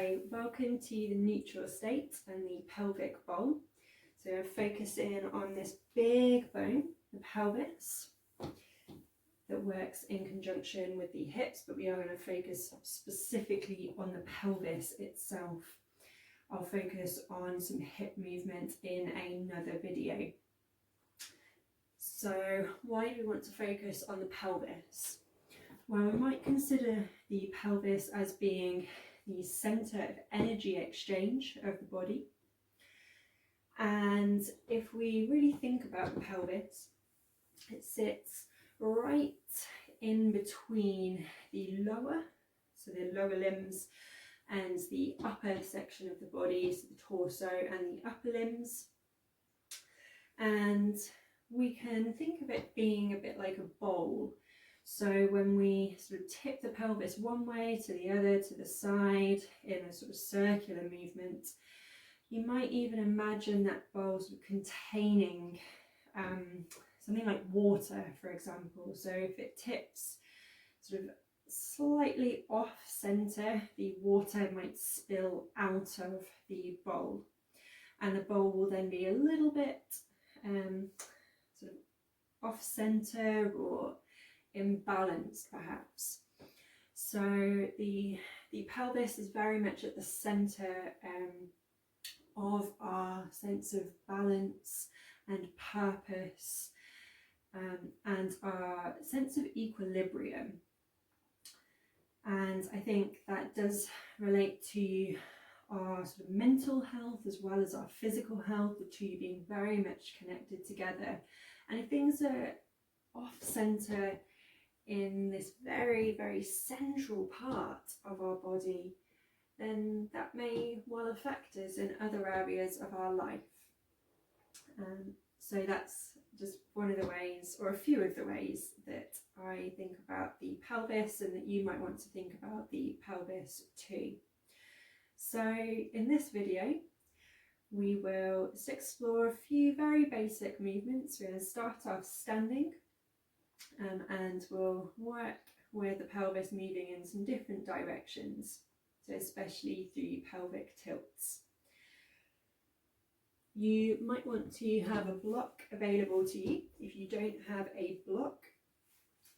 So welcome to the neutral state and the pelvic bowl. So focus in on this big bone, the pelvis, that works in conjunction with the hips, but we are going to focus specifically on the pelvis itself. I'll focus on some hip movement in another video. So why do we want to focus on the pelvis? Well, we might consider the pelvis as being the centre of energy exchange of the body. And if we really think about the pelvis, it sits right in between the lower, so the lower limbs, and the upper section of the body, so the torso and the upper limbs. And we can think of it being a bit like a bowl. So when we sort of tip the pelvis one way to the other, to the side, in a sort of circular movement, you might even imagine that bowl sort of containing something like water, for example. So if it tips sort of slightly off centre, the water might spill out of the bowl, and the bowl will then be a little bit sort of off centre or imbalanced perhaps. So the pelvis is very much at the centre of our sense of balance and purpose, and our sense of equilibrium. And I think that does relate to our sort of mental health as well as our physical health, the two being very much connected together. And if things are off centre in this very, very central part of our body, then that may well affect us in other areas of our life. So that's just one of the ways, or a few of the ways, that I think about the pelvis, and that you might want to think about the pelvis too. So in this video, we will just explore a few very basic movements. We're going to start off standing, and we'll work with the pelvis moving in some different directions, so especially through pelvic tilts. You might want to have a block available to you. If you don't have a block,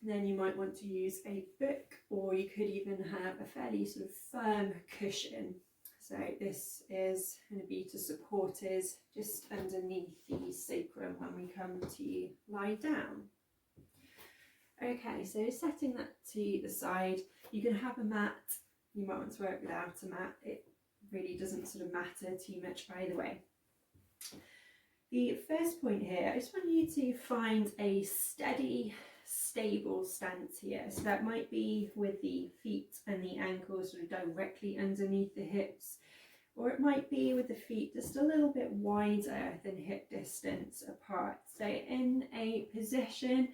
then you might want to use a book, or you could even have a fairly sort of firm cushion. So this is going to be to support us just underneath the sacrum when we come to lie down. Okay, so setting that to the side, you can have a mat. You might want to work without a mat. It really doesn't sort of matter too much either way. The first point here, I just want you to find a steady, stable stance here. So that might be with the feet and the ankles sort of directly underneath the hips, or it might be with the feet just a little bit wider than hip distance apart. So in a position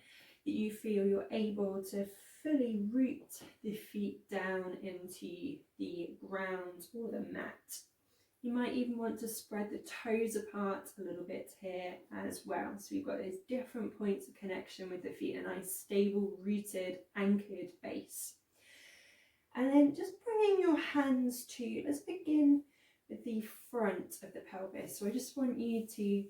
that you feel you're able to fully root the feet down into the ground or the mat. You might even want to spread the toes apart a little bit here as well. So we've got those different points of connection with the feet, a nice stable, rooted, anchored base. And then just bringing your hands to, let's begin with the front of the pelvis. So I just want you to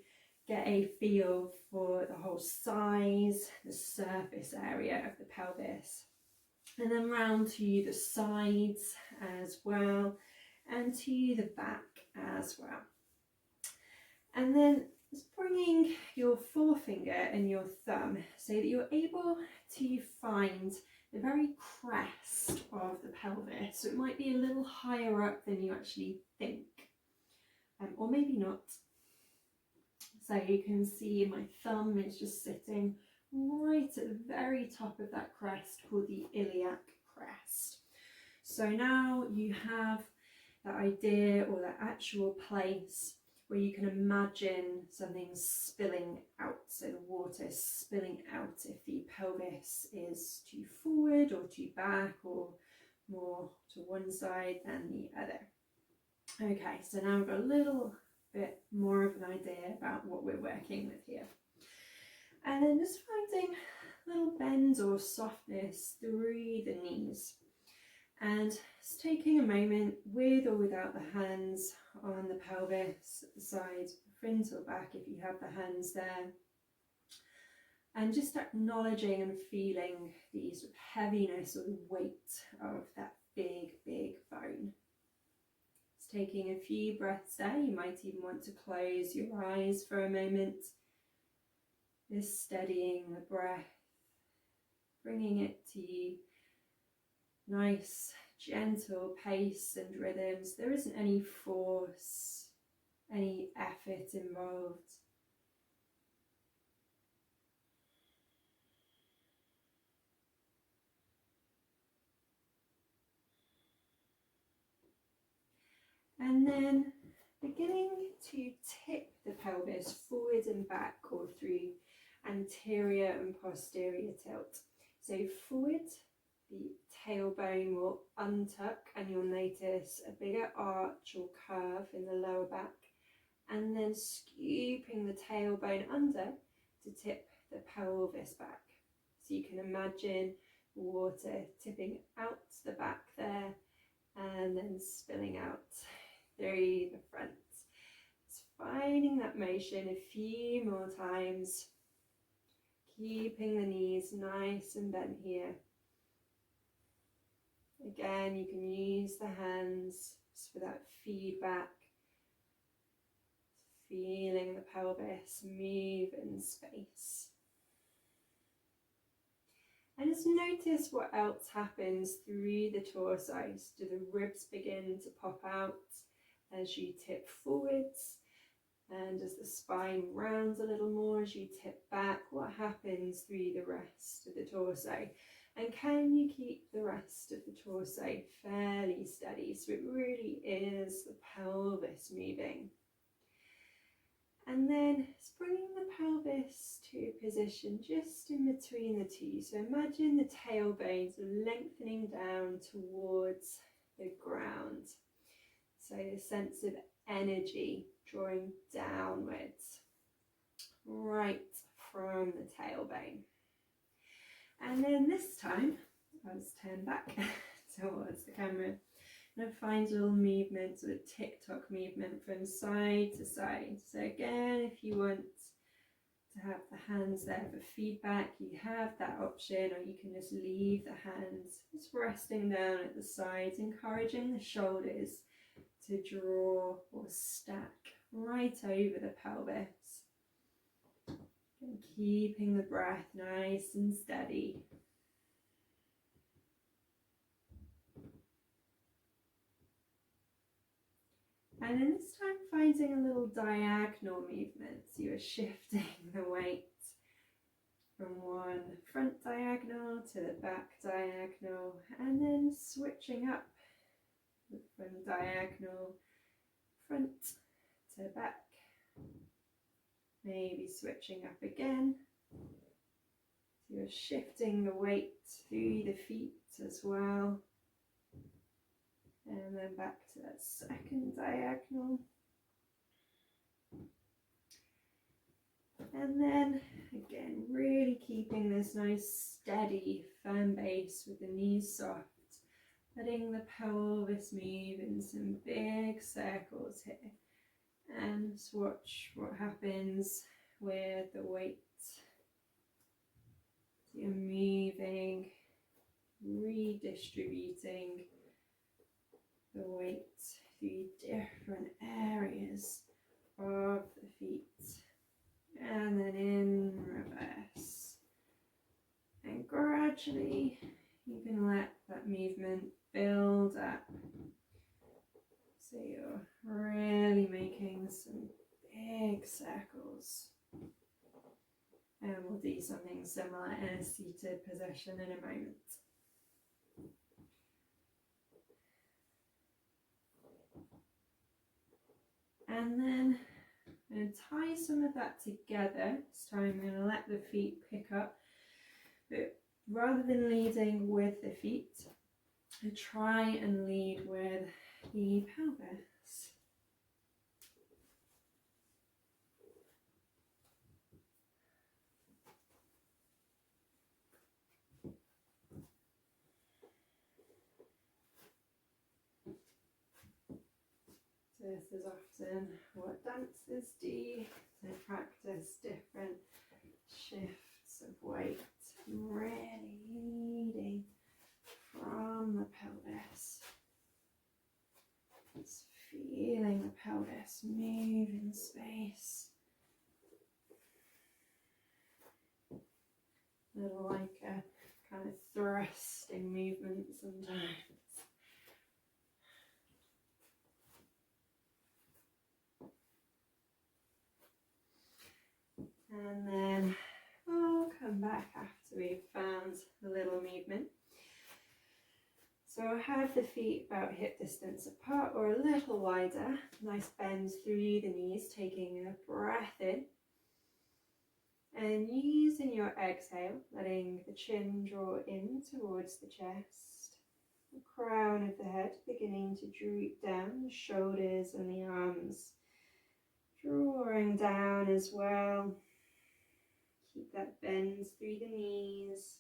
get a feel for the whole size, the surface area of the pelvis. And then round to the sides as well, and to the back as well. And then just bringing your forefinger and your thumb so that you're able to find the very crest of the pelvis. So it might be a little higher up than you actually think, or maybe not. So you can see my thumb is just sitting right at the very top of that crest called the iliac crest. So now you have that idea, or that actual place where you can imagine something spilling out, so the water spilling out if the pelvis is too forward or too back, or more to one side than the other. Okay, so now we've got a little bit more of an idea about what we're working with here. And then just finding little bends or softness through the knees. And just taking a moment with or without the hands on the pelvis, the side, front or back if you have the hands there. And just acknowledging and feeling the sort of heaviness or the weight of that big, big bone. Just taking a few breaths there. You might even want to close your eyes for a moment. Just steadying the breath, bringing it to nice, gentle pace and rhythms. There isn't any force, any effort involved. And then beginning to tip the pelvis forward and back or through anterior and posterior tilt. So forward, the tailbone will untuck and you'll notice a bigger arch or curve in the lower back, and then scooping the tailbone under to tip the pelvis back. So you can imagine water tipping out the back there and then spilling out through the front. Just finding that motion a few more times, keeping the knees nice and bent here. Again, you can use the hands just for that feedback, feeling the pelvis move in space. And just notice what else happens through the torso. Do the ribs begin to pop out as you tip forwards? And as the spine rounds a little more as you tip back, what happens through the rest of the torso? And can you keep the rest of the torso fairly steady? So it really is the pelvis moving. And then it's bringing the pelvis to a position just in between the two. So imagine the tailbone lengthening down towards the ground. So a sense of energy drawing downwards, right from the tailbone. And then this time, I'll just turn back towards the camera. And find a little movement, sort of tick-tock movement from side to side. So again, if you want to have the hands there for feedback, you have that option, or you can just leave the hands just resting down at the sides, encouraging the shoulders to draw or stack right over the pelvis. And keeping the breath nice and steady. And then this time finding a little diagonal movement. So you're shifting the weight from one front diagonal to the back diagonal, and then switching up from diagonal front to back. Maybe switching up again. So you're shifting the weight through the feet as well. And then back to that second diagonal. And then again, really keeping this nice steady, firm base with the knees soft. Letting the pelvis move in some big circles here. And just watch what happens with the weight. So you're moving, redistributing the weight through different areas of the feet, and then in reverse. And gradually you can let that movement build up, so you're really making some big circles. And we'll do something similar in a seated position in a moment. And then I'm going to tie some of that together. This time I'm going to let the feet pick up, but rather than leading with the feet, I try and lead with the pelvis. this is often what dancers do. They practice different shifts of weight, really leading from the pelvis. Just feeling the pelvis move in space. A little like a kind of thrusting movement sometimes. And then we'll come back after we've found the little movement. So I'll have the feet about hip distance apart or a little wider. Nice bend through the knees, taking a breath in. And using your exhale, letting the chin draw in towards the chest. The crown of the head beginning to droop down, the shoulders and the arms drawing down as well. Keep that bend through the knees,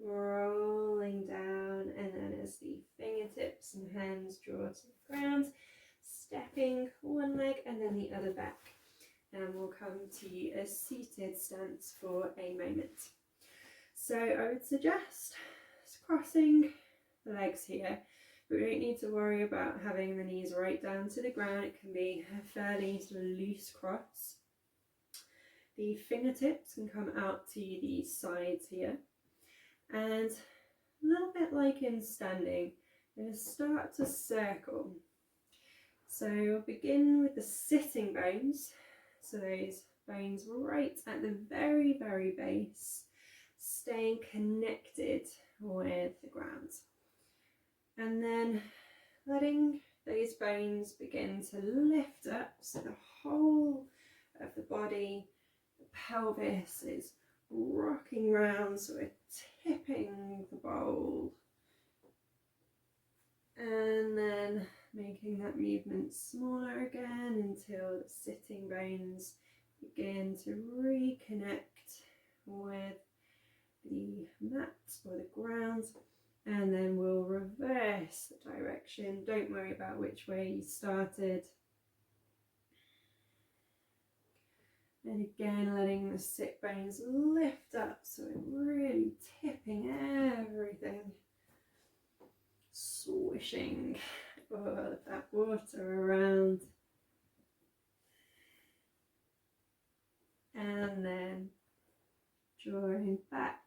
rolling down, and then as the fingertips and hands draw to the ground, stepping one leg and then the other back. And we'll come to a seated stance for a moment. So I would suggest crossing the legs here, but we don't need to worry about having the knees right down to the ground. It can be a fairly sort of loose cross. The fingertips can come out to the sides here, and a little bit like in standing, I'm going to start to circle. So we'll begin with the sitting bones, so those bones right at the very, very base, staying connected with the ground. And then letting those bones begin to lift up, so the whole of the body, the pelvis is rocking round, so we're tipping the bowl. And then making that movement smaller again until the sitting bones begin to reconnect with the mat or the ground. And then we'll reverse the direction. Don't worry about which way you started. And again, letting the sit bones lift up, so we're really tipping everything, swishing all of that water around. And then drawing back.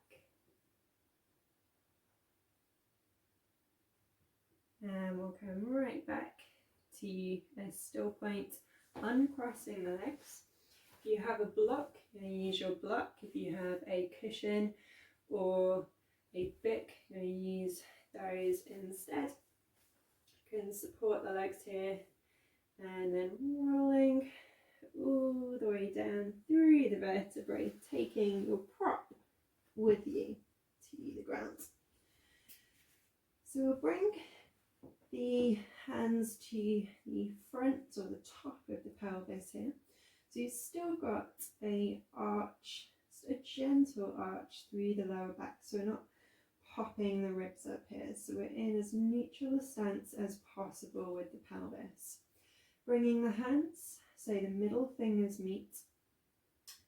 And we'll come right back to a still point, uncrossing the legs. If you have a block, you're going to use your block. If you have a cushion or a bic, you're going to use those instead. You can support the legs here and then rolling all the way down through the vertebrae, taking your prop with you to the ground. So we'll bring the hands to the front or the top of the pelvis here. So you've still got a arch, a gentle arch through the lower back, so we're not popping the ribs up here. So we're in as neutral a stance as possible with the pelvis. Bringing the hands, so the middle fingers meet,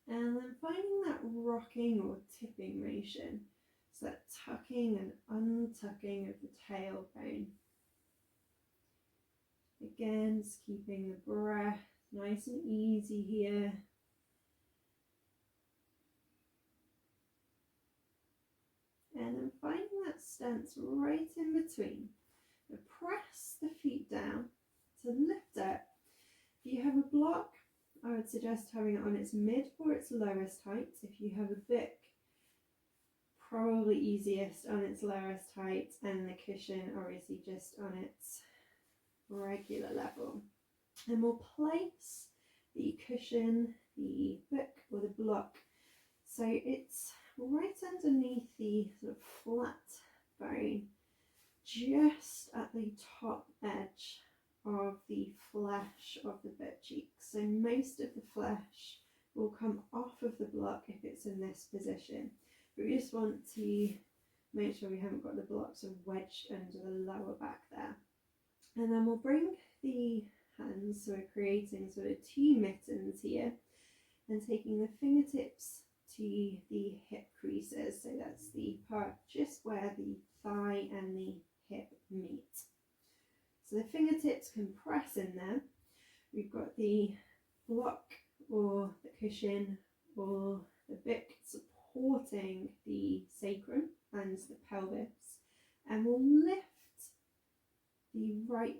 and then finding that rocking or tipping motion. So that tucking and untucking of the tailbone. Again, just keeping the breath nice and easy here. And then finding that stance right in between. Now press the feet down to lift up. If you have a block, I would suggest having it on its mid or its lowest height. If you have a bic, probably easiest on its lowest height, and the cushion obviously just on its regular level. And we'll place the cushion, the bic or the block, so it's right underneath the sort of flat bone, just at the top edge of the flesh of the butt cheek. So most of the flesh will come off of the block if it's in this position. But we just want to make sure we haven't got the blocks wedged under the lower back there. And then we'll bring the hands. So we're creating sort of two mittens here and taking the fingertips to the hip creases. So that's the part just where the thigh and the hip meet. So the fingertips can press in there. We've got the block or the cushion or the book supporting the sacrum and the pelvis, and we'll lift the right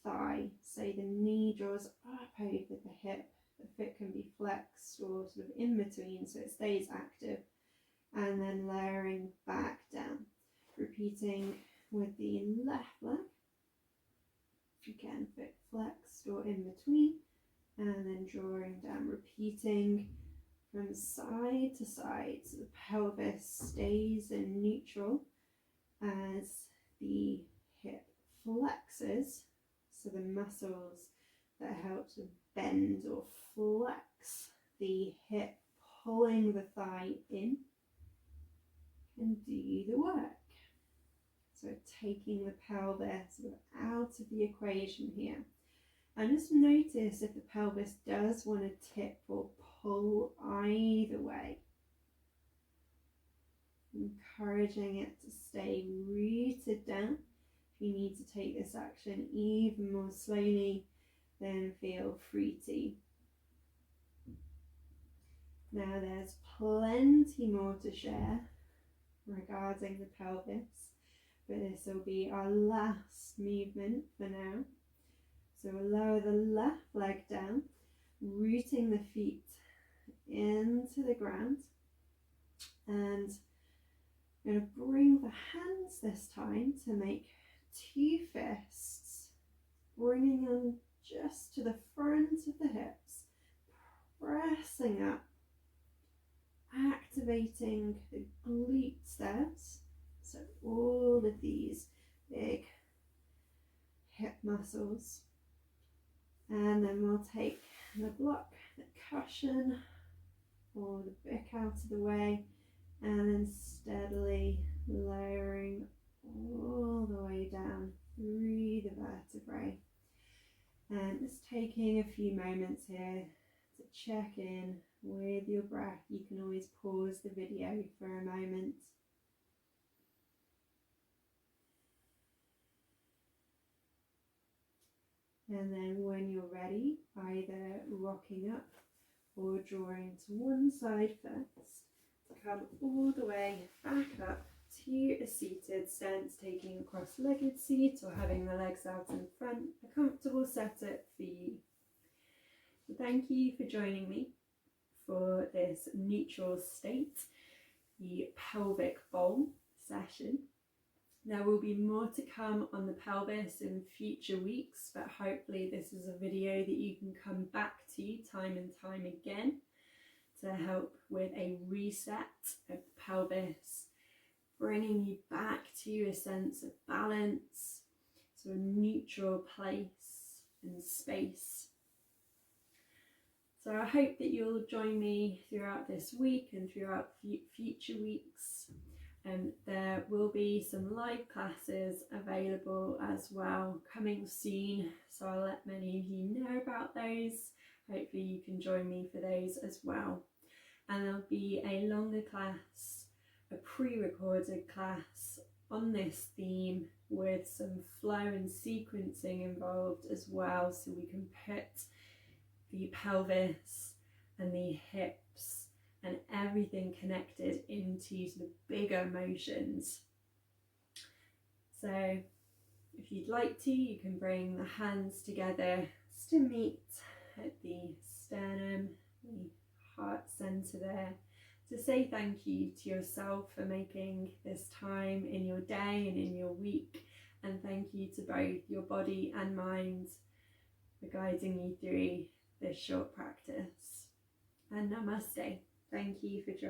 thigh, so the knee draws up over the hip, the foot can be flexed or sort of in between so it stays active, and then layering back down, repeating with the left leg, again foot flexed or in between, and then drawing down, repeating from side to side so the pelvis stays in neutral as the hip flexes, so the muscles that help to bend or flex the hip, pulling the thigh in, and do the work. So taking the pelvis sort of out of the equation here. And just notice if the pelvis does want to tip or pull either way. Encouraging it to stay rooted down. If you need to take this action even more slowly, then feel free to. Now there's plenty more to share regarding the pelvis, but this will be our last movement for now. So we'll lower the left leg down, rooting the feet into the ground, and I'm going to bring the hands this time to make two fists, bringing them just to the front of the hips, pressing up, activating the glutes there. So all of these big hip muscles. And then we'll take the block, the cushion, or the book out of the way, and then steadily lowering all the way down through the vertebrae. And just taking a few moments here to check in with your breath. You can always pause the video for a moment. And then when you're ready, either rocking up or drawing to one side first, come all the way back up to a seated stance, taking a cross-legged seat or having the legs out in front, a comfortable setup for you. So thank you for joining me for this neutral state, the pelvic bowl session. There will be more to come on the pelvis in future weeks, but hopefully this is a video that you can come back to time and time again to help with a reset of the pelvis, bringing you back to a sense of balance, to a neutral place and space. So I hope that you'll join me throughout this week and throughout future weeks. There will be some live classes available as well coming soon, so I'll let many of you know about those. Hopefully you can join me for those as well. And there'll be a longer class, a pre-recorded class on this theme with some flow and sequencing involved as well, so we can put the pelvis and the hips and everything connected into sort of bigger motions. So if you'd like to, you can bring the hands together just to meet at the sternum, the heart center there, to say thank you to yourself for making this time in your day and in your week, and thank you to both your body and mind for guiding you through this short practice. And namaste. Thank you for joining.